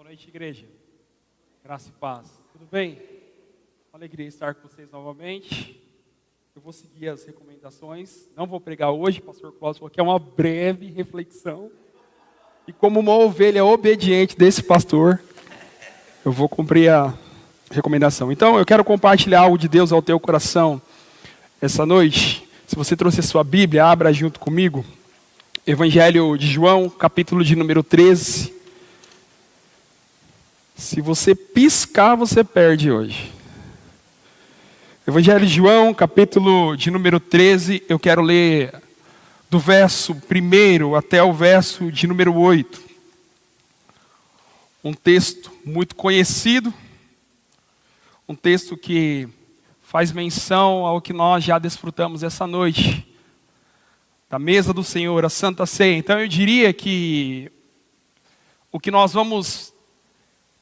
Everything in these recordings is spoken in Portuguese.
noite, igreja. Graça e paz. Tudo bem? Uma alegria estar com vocês novamente. Eu vou seguir as recomendações. Não vou pregar hoje, pastor Cláudio falou que é uma breve reflexão. E como uma ovelha obediente desse pastor, eu vou cumprir a recomendação. Então, eu quero compartilhar algo de Deus ao teu coração essa noite. Se você trouxe a sua Bíblia, abra junto comigo. Evangelho de João, capítulo de número 13. Se você piscar, você perde hoje. Evangelho de João, capítulo de número 13, eu quero ler do verso 1 até o verso de número 8. Um texto muito conhecido, um texto que faz menção ao que nós já desfrutamos essa noite, da mesa do Senhor, a Santa Ceia. Então eu diria que o que nós vamos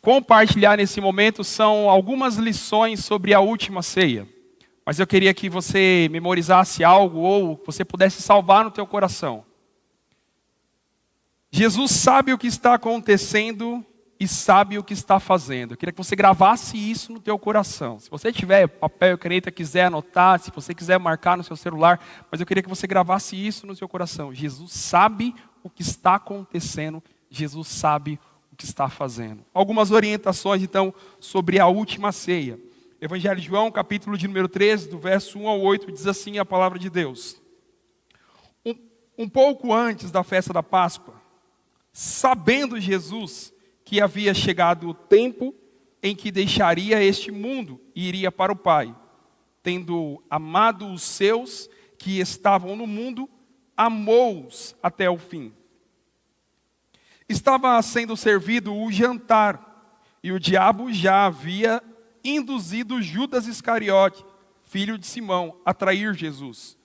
compartilhar nesse momento são algumas lições sobre a última ceia. Mas eu queria que você memorizasse algo ou você pudesse salvar no teu coração. Jesus sabe o que está acontecendo e sabe o que está fazendo. Eu queria que você gravasse isso no teu coração. Se você tiver papel e caneta, quiser anotar, se você quiser marcar no seu celular, mas eu queria que você gravasse isso no seu coração. Jesus sabe o que está acontecendo, Jesus sabe o que está fazendo. Algumas orientações, então, sobre a última ceia. Evangelho de João, capítulo de número 13, do verso 1 ao 8, diz assim a palavra de Deus. Um pouco antes da festa da Páscoa, sabendo Jesus que havia chegado o tempo em que deixaria este mundo e iria para o Pai, tendo amado os seus que estavam no mundo, amou-os até o fim. Estava sendo servido o jantar, e o diabo já havia induzido Judas Iscariote, filho de Simão, a trair Jesus.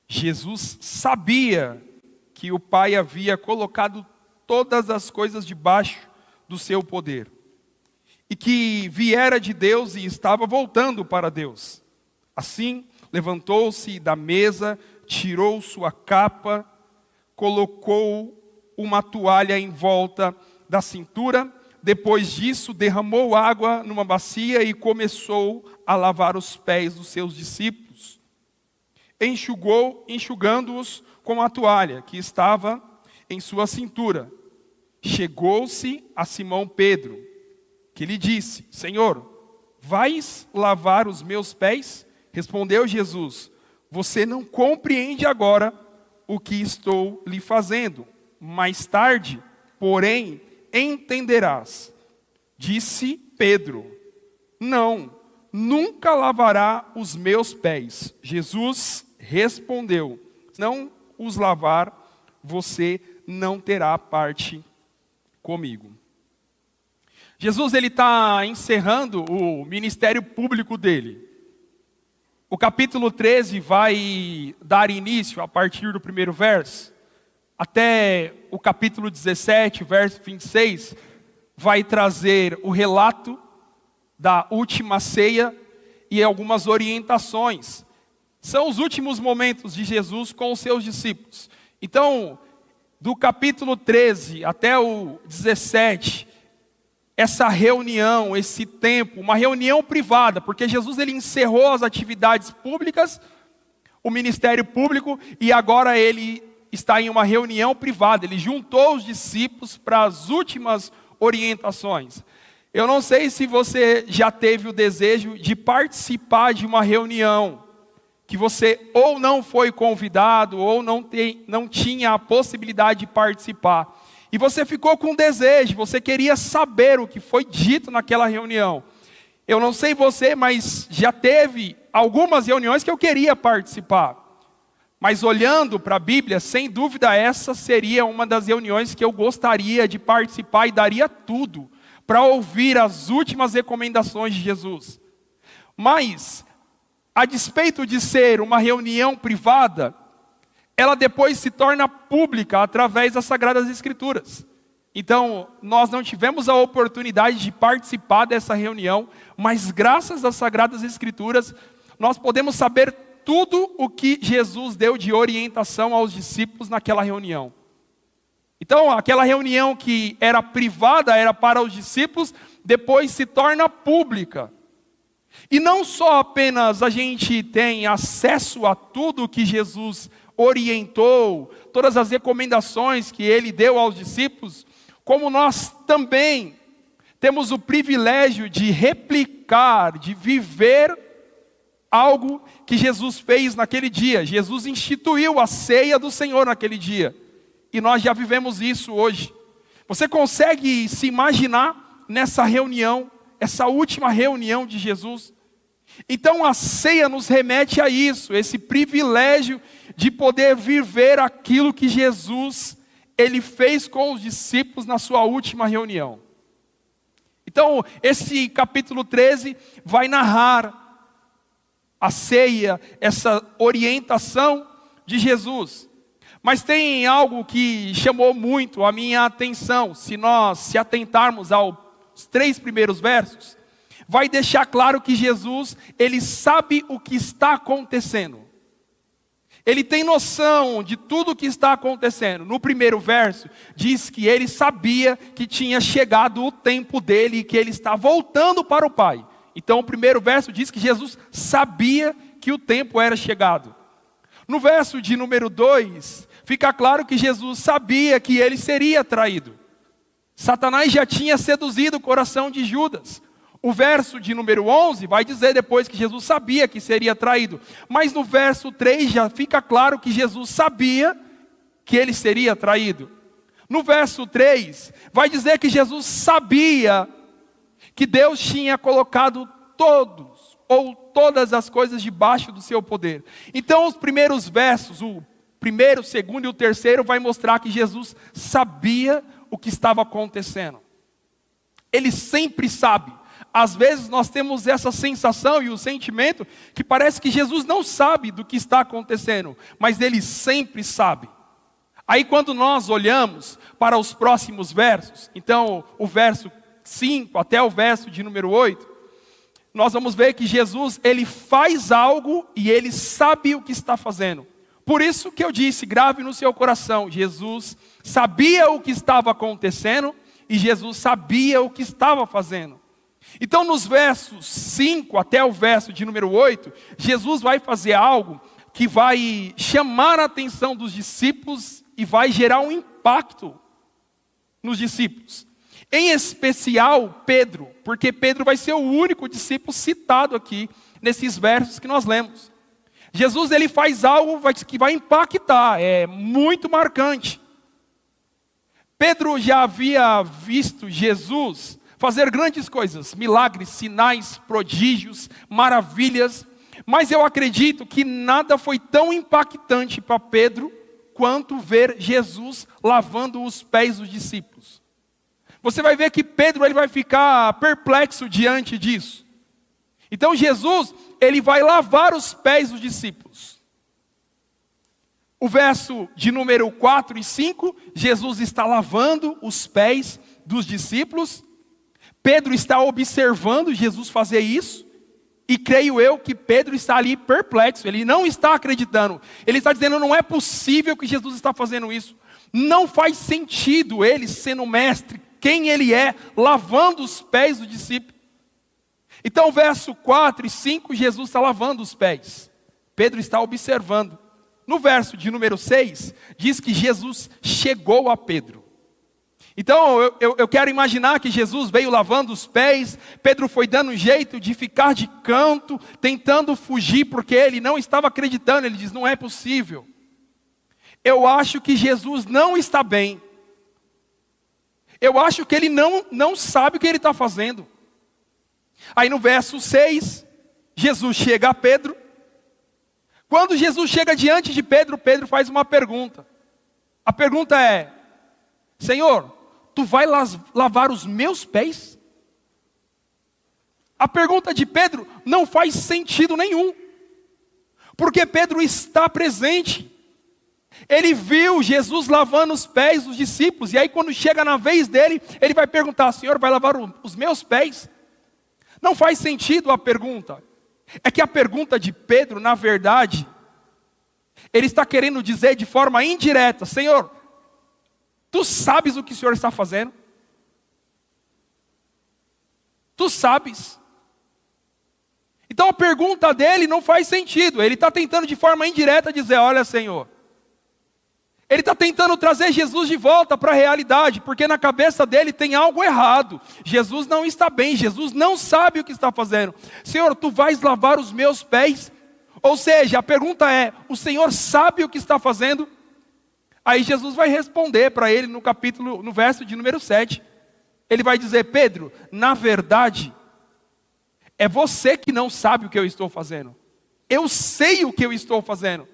Jesus sabia que o Pai havia colocado todas as coisas debaixo do seu poder, e que viera de Deus e estava voltando para Deus. Assim, levantou-se da mesa, tirou sua capa, colocou uma toalha em volta da cintura. Depois disso, derramou água numa bacia e começou a lavar os pés dos seus discípulos. Enxugando-os com a toalha que estava em sua cintura. Chegou-se a Simão Pedro, que lhe disse: Senhor, vais lavar os meus pés? Respondeu Jesus: você não compreende agora o que estou lhe fazendo. Mais tarde, porém, entenderás. Disse Pedro: não, nunca lavará os meus pés. Jesus respondeu: se não os lavar, você não terá parte comigo. Jesus está encerrando o ministério público dele. O capítulo 13 vai dar início a partir do primeiro verso. Até o capítulo 17, verso 26, vai trazer o relato da última ceia e algumas orientações. São os últimos momentos de Jesus com os seus discípulos. Então, do capítulo 13 até o 17, essa reunião, esse tempo, uma reunião privada, porque Jesus ele encerrou as atividades públicas, o ministério público, e agora ele está em uma reunião privada. Ele juntou os discípulos para as últimas orientações. Eu não sei se você já teve o desejo de participar de uma reunião que você ou não foi convidado ou não tinha a possibilidade de participar. E você ficou com desejo, você queria saber o que foi dito naquela reunião. Eu não sei você, mas já teve algumas reuniões que eu queria participar. Mas olhando para a Bíblia, sem dúvida essa seria uma das reuniões que eu gostaria de participar e daria tudo para ouvir as últimas recomendações de Jesus. Mas, a despeito de ser uma reunião privada, ela depois se torna pública através das Sagradas Escrituras. Então, nós não tivemos a oportunidade de participar dessa reunião, mas graças às Sagradas Escrituras, nós podemos saber tudo o que Jesus deu de orientação aos discípulos naquela reunião. Então, aquela reunião que era privada, era para os discípulos, depois se torna pública. E não só apenas a gente tem acesso a tudo que Jesus orientou, todas as recomendações que ele deu aos discípulos, como nós também temos o privilégio de replicar, de viver algo que Jesus fez naquele dia. Jesus instituiu a ceia do Senhor naquele dia. E nós já vivemos isso hoje. Você consegue se imaginar nessa reunião, essa última reunião de Jesus? Então a ceia nos remete a isso, esse privilégio de poder viver aquilo que Jesus, ele fez com os discípulos na sua última reunião. Então esse capítulo 13 vai narrar a ceia, essa orientação de Jesus. Mas tem algo que chamou muito a minha atenção, se nós se atentarmos aos 3 primeiros versos, vai deixar claro que Jesus, ele sabe o que está acontecendo. Ele tem noção de tudo o que está acontecendo. No primeiro verso, diz que ele sabia que tinha chegado o tempo dele e que ele está voltando para o Pai. Então o primeiro verso diz que Jesus sabia que o tempo era chegado. No verso de número 2, fica claro que Jesus sabia que ele seria traído. Satanás já tinha seduzido o coração de Judas. O verso de número 11 vai dizer depois que Jesus sabia que seria traído. Mas no verso 3 já fica claro que Jesus sabia que ele seria traído. No verso 3 vai dizer que Jesus sabia que Deus tinha colocado todos ou todas as coisas debaixo do seu poder. Então os primeiros versos, o primeiro, o segundo e o terceiro vai mostrar que Jesus sabia o que estava acontecendo. Ele sempre sabe. Às vezes nós temos essa sensação e o sentimento que parece que Jesus não sabe do que está acontecendo, mas ele sempre sabe. Aí quando nós olhamos para os próximos versos, então o verso 5 até o verso de número 8, nós vamos ver que Jesus, ele faz algo e ele sabe o que está fazendo. Por isso que eu disse, grave no seu coração, Jesus sabia o que estava acontecendo e Jesus sabia o que estava fazendo. Então nos versos 5 até o verso de número 8, Jesus vai fazer algo que vai chamar a atenção dos discípulos e vai gerar um impacto nos discípulos. Em especial Pedro, porque Pedro vai ser o único discípulo citado aqui nesses versos que nós lemos. Jesus ele faz algo que vai impactar, é muito marcante. Pedro já havia visto Jesus fazer grandes coisas, milagres, sinais, prodígios, maravilhas, mas eu acredito que nada foi tão impactante para Pedro quanto ver Jesus lavando os pés dos discípulos. Você vai ver que Pedro ele vai ficar perplexo diante disso. Então Jesus, ele vai lavar os pés dos discípulos. O verso de número 4 e 5, Jesus está lavando os pés dos discípulos. Pedro está observando Jesus fazer isso, e creio eu que Pedro está ali perplexo, ele não está acreditando, ele está dizendo, não é possível que Jesus está fazendo isso, não faz sentido ele sendo mestre, quem ele é, lavando os pés do discípulo. Então verso 4 e 5, Jesus está lavando os pés, Pedro está observando. No verso de número 6, diz que Jesus chegou a Pedro. Então eu quero imaginar que Jesus veio lavando os pés, Pedro foi dando um jeito de ficar de canto, tentando fugir, porque ele não estava acreditando, ele diz, não é possível. Eu acho que Jesus não está bem. Eu acho que ele não sabe o que ele está fazendo. Aí no verso 6, Jesus chega a Pedro. Quando Jesus chega diante de Pedro, Pedro faz uma pergunta. A pergunta é, Senhor, tu vai lavar os meus pés? A pergunta de Pedro não faz sentido nenhum. Porque Pedro está presente. Ele viu Jesus lavando os pés dos discípulos. E aí quando chega na vez dele, ele vai perguntar, Senhor, vai lavar os meus pés? Não faz sentido a pergunta. É que a pergunta de Pedro, na verdade, ele está querendo dizer de forma indireta, Senhor, Tu sabes o que o Senhor está fazendo? Tu sabes? Então a pergunta dele não faz sentido. Ele está tentando de forma indireta dizer, olha, Senhor. Ele está tentando trazer Jesus de volta para a realidade, porque na cabeça dele tem algo errado. Jesus não está bem, Jesus não sabe o que está fazendo. Senhor, tu vais lavar os meus pés? Ou seja, a pergunta é, o Senhor sabe o que está fazendo? Aí Jesus vai responder para ele no verso de número 7. Ele vai dizer, Pedro, na verdade, é você que não sabe o que eu estou fazendo. Eu sei o que eu estou fazendo.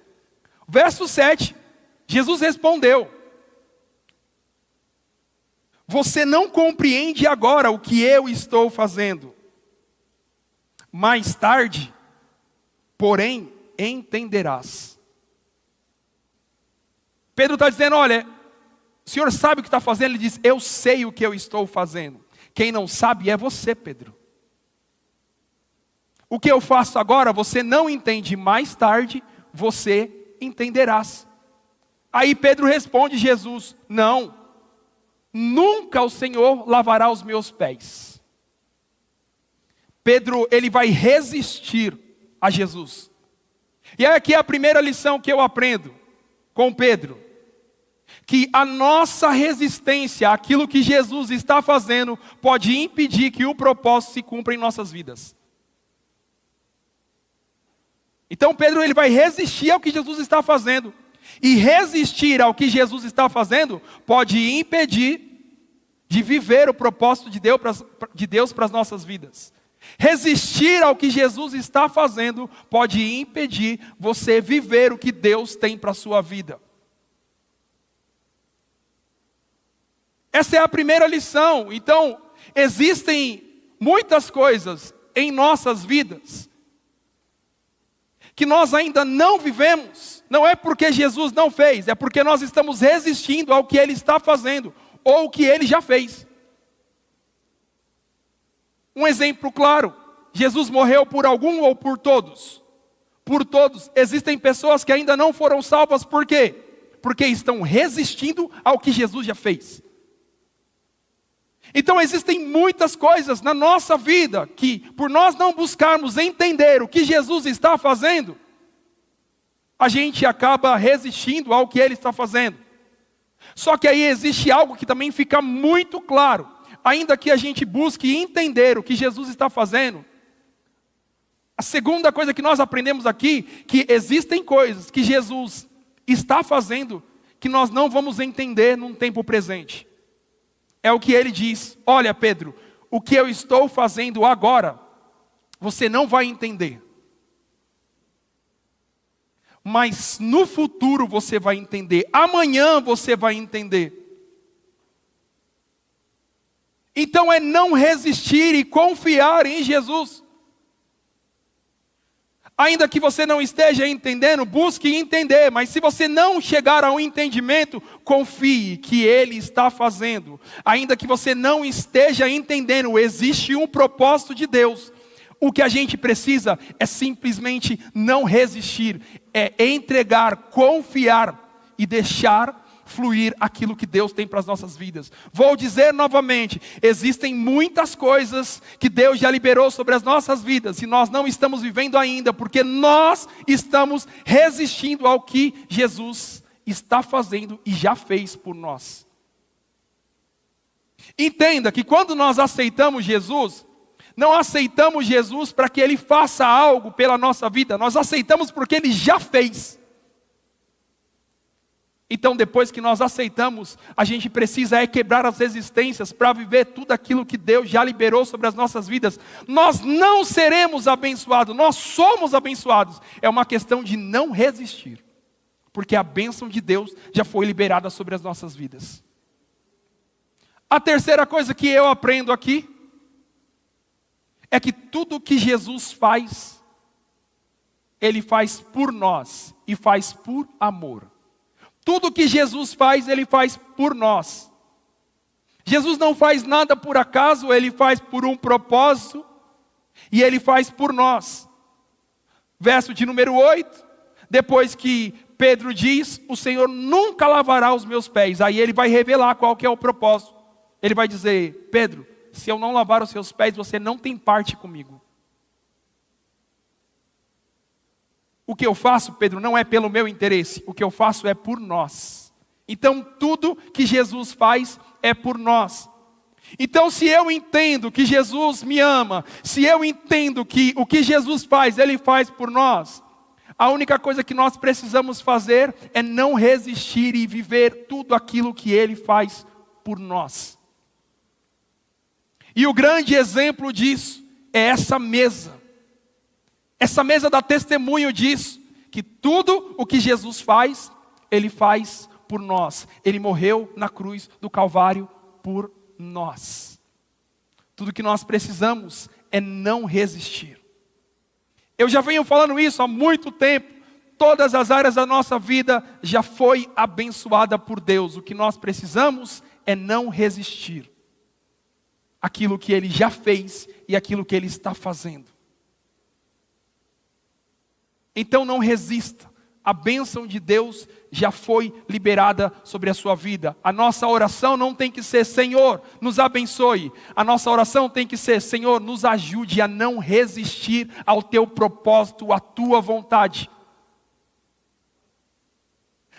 Verso 7. Jesus respondeu, você não compreende agora o que eu estou fazendo. Mais tarde, porém, entenderás. Pedro está dizendo, olha, o Senhor sabe o que está fazendo? Ele diz, eu sei o que eu estou fazendo. Quem não sabe é você, Pedro. O que eu faço agora, você não entende. Mais tarde, você entenderás. Aí Pedro responde Jesus, não, nunca o Senhor lavará os meus pés. Pedro, ele vai resistir a Jesus. E aqui é a primeira lição que eu aprendo com Pedro. Que a nossa resistência àquilo que Jesus está fazendo pode impedir que o propósito se cumpra em nossas vidas. Então Pedro, ele vai resistir ao que Jesus está fazendo. E resistir ao que Jesus está fazendo pode impedir de viver o propósito de Deus para as nossas vidas. Resistir ao que Jesus está fazendo pode impedir você viver o que Deus tem para a sua vida. Essa é a primeira lição. Então, existem muitas coisas em nossas vidas que nós ainda não vivemos. Não é porque Jesus não fez, é porque nós estamos resistindo ao que Ele está fazendo, ou o que Ele já fez. Um exemplo claro, Jesus morreu por algum ou por todos? Por todos. Existem pessoas que ainda não foram salvas, por quê? Porque estão resistindo ao que Jesus já fez. Então existem muitas coisas na nossa vida que, por nós não buscarmos entender o que Jesus está fazendo, a gente acaba resistindo ao que Ele está fazendo. Só que aí existe algo que também fica muito claro. Ainda que a gente busque entender o que Jesus está fazendo, a segunda coisa que nós aprendemos aqui, que existem coisas que Jesus está fazendo, que nós não vamos entender num tempo presente. É o que Ele diz, olha Pedro, o que eu estou fazendo agora, você não vai entender. Mas no futuro você vai entender. Amanhã você vai entender. Então é não resistir e confiar em Jesus. Ainda que você não esteja entendendo, busque entender. Mas se você não chegar ao entendimento, confie que Ele está fazendo. Ainda que você não esteja entendendo, existe um propósito de Deus. O que a gente precisa é simplesmente não resistir, é entregar, confiar e deixar fluir aquilo que Deus tem para as nossas vidas. Vou dizer novamente, existem muitas coisas que Deus já liberou sobre as nossas vidas e nós não estamos vivendo ainda, porque nós estamos resistindo ao que Jesus está fazendo e já fez por nós. Entenda que quando nós aceitamos Jesus, não aceitamos Jesus para que Ele faça algo pela nossa vida. Nós aceitamos porque Ele já fez. Então depois que nós aceitamos, a gente precisa quebrar as resistências para viver tudo aquilo que Deus já liberou sobre as nossas vidas. Nós não seremos abençoados, nós somos abençoados. É uma questão de não resistir. Porque a bênção de Deus já foi liberada sobre as nossas vidas. A terceira coisa que eu aprendo aqui, é que tudo que Jesus faz, Ele faz por nós e faz por amor. Tudo que Jesus faz, Ele faz por nós. Jesus não faz nada por acaso, Ele faz por um propósito e Ele faz por nós. Verso de número 8, depois que Pedro diz, o Senhor nunca lavará os meus pés. Aí ele vai revelar qual que é o propósito. Ele vai dizer, Pedro, se eu não lavar os seus pés, você não tem parte comigo. O que eu faço, Pedro, não é pelo meu interesse. O que eu faço é por nós. Então tudo que Jesus faz é por nós. Então se eu entendo que Jesus me ama, se eu entendo que o que Jesus faz, Ele faz por nós, a única coisa que nós precisamos fazer é não resistir e viver tudo aquilo que Ele faz por nós. E o grande exemplo disso é essa mesa. Essa mesa dá testemunho disso, que tudo o que Jesus faz, Ele faz por nós. Ele morreu na cruz do Calvário por nós. Tudo que nós precisamos é não resistir. Eu já venho falando isso há muito tempo. Todas as áreas da nossa vida já foi abençoada por Deus. O que nós precisamos é não resistir aquilo que Ele já fez e aquilo que Ele está fazendo. Então não resista. A bênção de Deus já foi liberada sobre a sua vida. A nossa oração não tem que ser, Senhor, nos abençoe. A nossa oração tem que ser, Senhor, nos ajude a não resistir ao teu propósito, à tua vontade.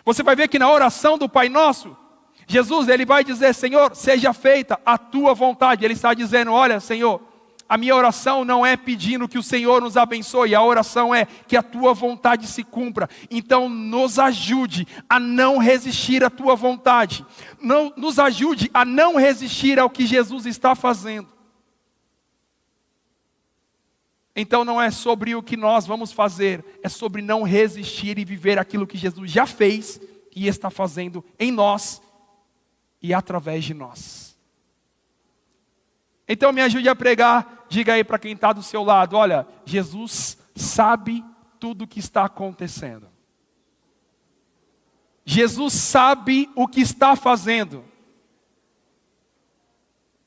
Você vai ver que na oração do Pai Nosso, Jesus, Ele vai dizer, Senhor, seja feita a tua vontade. Ele está dizendo, olha, Senhor, a minha oração não é pedindo que o Senhor nos abençoe, a oração é que a tua vontade se cumpra. Então nos ajude a não resistir à tua vontade. Nos ajude a não resistir ao que Jesus está fazendo. Então não é sobre o que nós vamos fazer, é sobre não resistir e viver aquilo que Jesus já fez e está fazendo em nós e através de nós. Então me ajude a pregar, diga aí para quem está do seu lado, olha, Jesus sabe tudo o que está acontecendo. Jesus sabe o que está fazendo.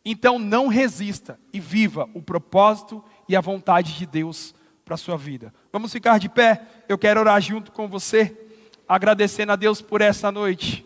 Então não resista e viva o propósito e a vontade de Deus para a sua vida. Vamos ficar de pé, eu quero orar junto com você, agradecendo a Deus por essa noite.